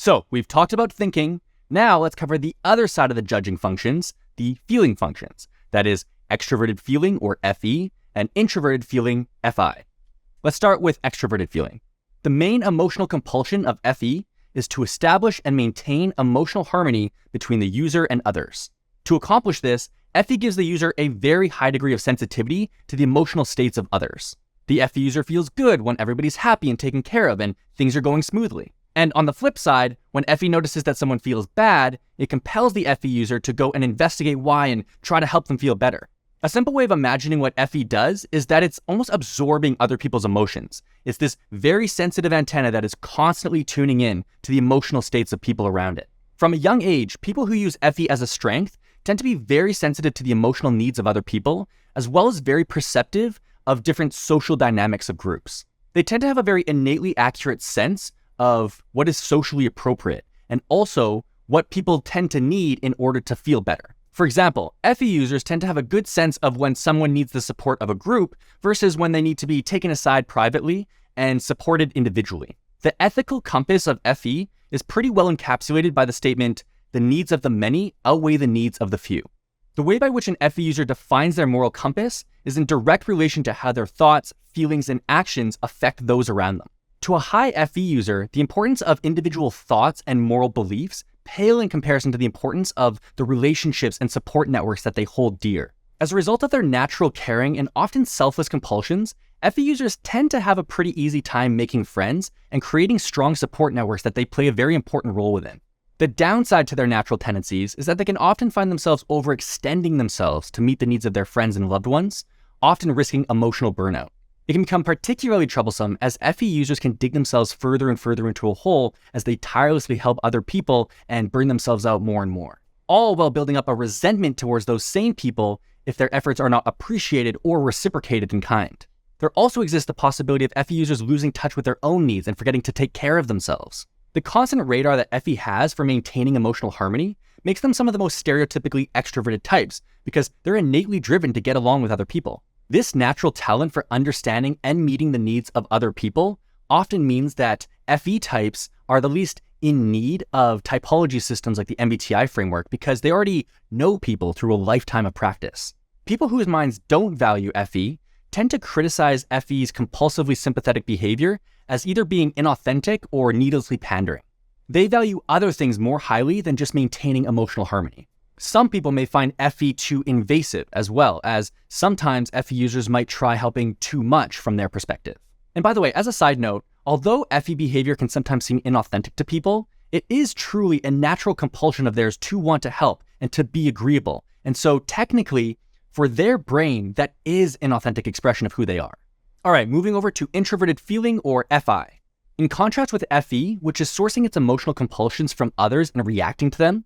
So we've talked about thinking. Now let's cover the other side of the judging functions, the feeling functions. That is extroverted feeling, or FE, and introverted feeling, FI. Let's start with extroverted feeling. The main emotional compulsion of FE is to establish and maintain emotional harmony between the user and others. To accomplish this, FE gives the user a very high degree of sensitivity to the emotional states of others. The FE user feels good when everybody's happy and taken care of and things are going smoothly. And on the flip side, when FE notices that someone feels bad, it compels the FE user to go and investigate why and try to help them feel better. A simple way of imagining what FE does is that it's almost absorbing other people's emotions. It's this very sensitive antenna that is constantly tuning in to the emotional states of people around it. From a young age, people who use FE as a strength tend to be very sensitive to the emotional needs of other people, as well as very perceptive of different social dynamics of groups. They tend to have a very innately accurate sense of what is socially appropriate, and also what people tend to need in order to feel better. For example, FE users tend to have a good sense of when someone needs the support of a group versus when they need to be taken aside privately and supported individually. The ethical compass of FE is pretty well encapsulated by the statement, "The needs of the many outweigh the needs of the few." The way by which an FE user defines their moral compass is in direct relation to how their thoughts, feelings, and actions affect those around them. To a high FE user, the importance of individual thoughts and moral beliefs pale in comparison to the importance of the relationships and support networks that they hold dear. As a result of their natural caring and often selfless compulsions, FE users tend to have a pretty easy time making friends and creating strong support networks that they play a very important role within. The downside to their natural tendencies is that they can often find themselves overextending themselves to meet the needs of their friends and loved ones, often risking emotional burnout. It can become particularly troublesome as FE users can dig themselves further and further into a hole as they tirelessly help other people and burn themselves out more and more, all while building up a resentment towards those same people if their efforts are not appreciated or reciprocated in kind. There also exists the possibility of FE users losing touch with their own needs and forgetting to take care of themselves. The constant radar that FE has for maintaining emotional harmony makes them some of the most stereotypically extroverted types because they're innately driven to get along with other people. This natural talent for understanding and meeting the needs of other people often means that FE types are the least in need of typology systems like the MBTI framework because they already know people through a lifetime of practice. People whose minds don't value FE tend to criticize FE's compulsively sympathetic behavior as either being inauthentic or needlessly pandering. They value other things more highly than just maintaining emotional harmony. Some people may find FE too invasive, as well as sometimes FE users might try helping too much from their perspective. And by the way, as a side note, although FE behavior can sometimes seem inauthentic to people, it is truly a natural compulsion of theirs to want to help and to be agreeable. And so technically, for their brain, that is an authentic expression of who they are. All right, moving over to introverted feeling, or FI. In contrast with FE, which is sourcing its emotional compulsions from others and reacting to them,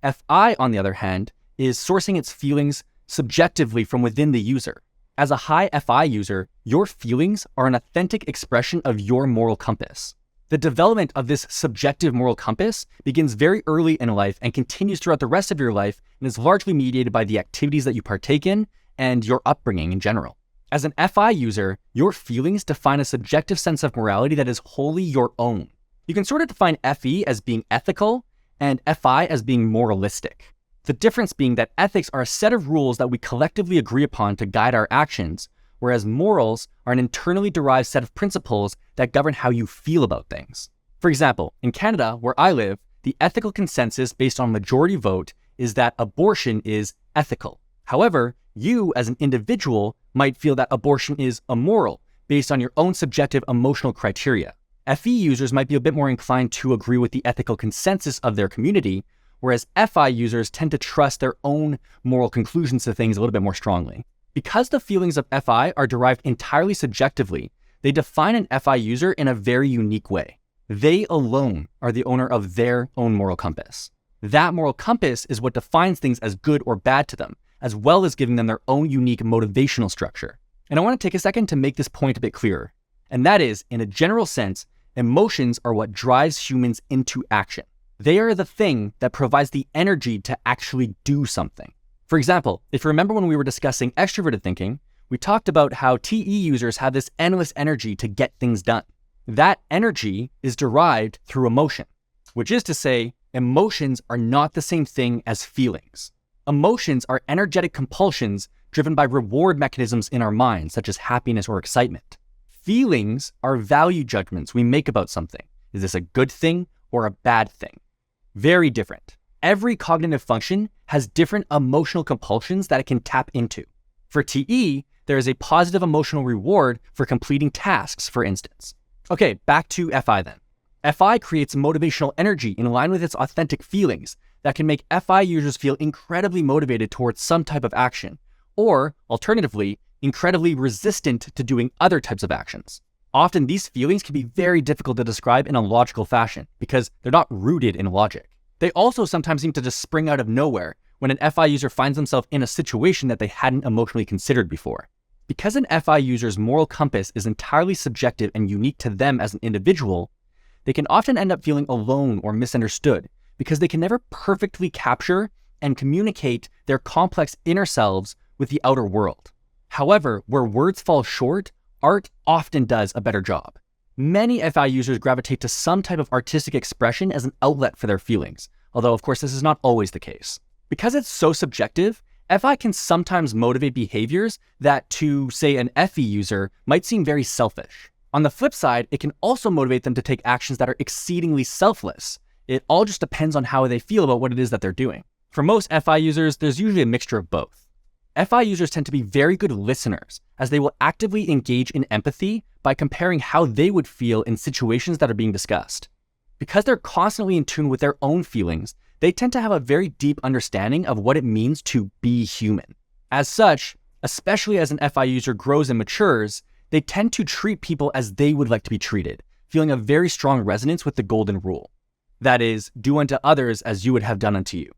FI, on the other hand, is sourcing its feelings subjectively from within the user. As a high FI user, your feelings are an authentic expression of your moral compass. The development of this subjective moral compass begins very early in life and continues throughout the rest of your life and is largely mediated by the activities that you partake in and your upbringing in general. As an FI user, your feelings define a subjective sense of morality that is wholly your own. You can sort of define FE as being ethical and FI as being moralistic. The difference being that ethics are a set of rules that we collectively agree upon to guide our actions, whereas morals are an internally derived set of principles that govern how you feel about things. For example, in Canada, where I live, the ethical consensus based on majority vote is that abortion is ethical. However, you as an individual might feel that abortion is immoral based on your own subjective emotional criteria. FE users might be a bit more inclined to agree with the ethical consensus of their community, whereas FI users tend to trust their own moral conclusions to things a little bit more strongly. Because the feelings of FI are derived entirely subjectively, they define an FI user in a very unique way. They alone are the owner of their own moral compass. That moral compass is what defines things as good or bad to them, as well as giving them their own unique motivational structure. And I want to take a second to make this point a bit clearer. And that is, in a general sense, emotions are what drives humans into action. They are the thing that provides the energy to actually do something. For example, if you remember when we were discussing extroverted thinking, we talked about how TE users have this endless energy to get things done. That energy is derived through emotion. which is to say, emotions are not the same thing as feelings. Emotions are energetic compulsions driven by reward mechanisms in our minds, such as happiness or excitement. Feelings are value judgments we make about something. Is this a good thing or a bad thing? Very different. Every cognitive function has different emotional compulsions that it can tap into. For TE, there is a positive emotional reward for completing tasks, for instance. Okay, back to FI then. FI creates motivational energy in line with its authentic feelings that can make FI users feel incredibly motivated towards some type of action, or, alternatively, incredibly resistant to doing other types of actions. Often these feelings can be very difficult to describe in a logical fashion because they're not rooted in logic. They also sometimes seem to just spring out of nowhere when an FI user finds themselves in a situation that they hadn't emotionally considered before. Because an FI user's moral compass is entirely subjective and unique to them as an individual, they can often end up feeling alone or misunderstood because they can never perfectly capture and communicate their complex inner selves with the outer world. However, where words fall short, art often does a better job. Many FI users gravitate to some type of artistic expression as an outlet for their feelings, although of course this is not always the case. Because it's so subjective, FI can sometimes motivate behaviors that to, say, an FE user might seem very selfish. On the flip side, it can also motivate them to take actions that are exceedingly selfless. It all just depends on how they feel about what it is that they're doing. For most FI users, there's usually a mixture of both. FI users tend to be very good listeners, as they will actively engage in empathy by comparing how they would feel in situations that are being discussed. Because they're constantly in tune with their own feelings, they tend to have a very deep understanding of what it means to be human. As such, especially as an FI user grows and matures, they tend to treat people as they would like to be treated, feeling a very strong resonance with the golden rule. That is, do unto others as you would have done unto you.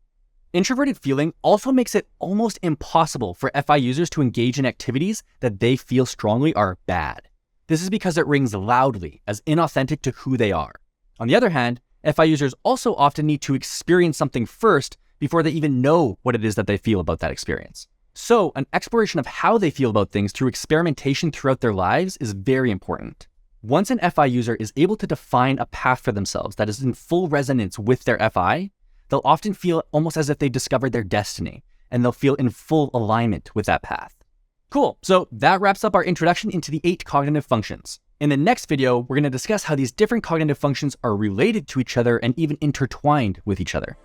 Introverted feeling also makes it almost impossible for FI users to engage in activities that they feel strongly are bad. This is because it rings loudly as inauthentic to who they are. On the other hand, FI users also often need to experience something first before they even know what it is that they feel about that experience. So, an exploration of how they feel about things through experimentation throughout their lives is very important. Once an FI user is able to define a path for themselves that is in full resonance with their FI, they'll often feel almost as if they discovered their destiny, and they'll feel in full alignment with that path. Cool, so that wraps up our introduction into the 8 cognitive functions. In the next video, we're going to discuss how these different cognitive functions are related to each other and even intertwined with each other.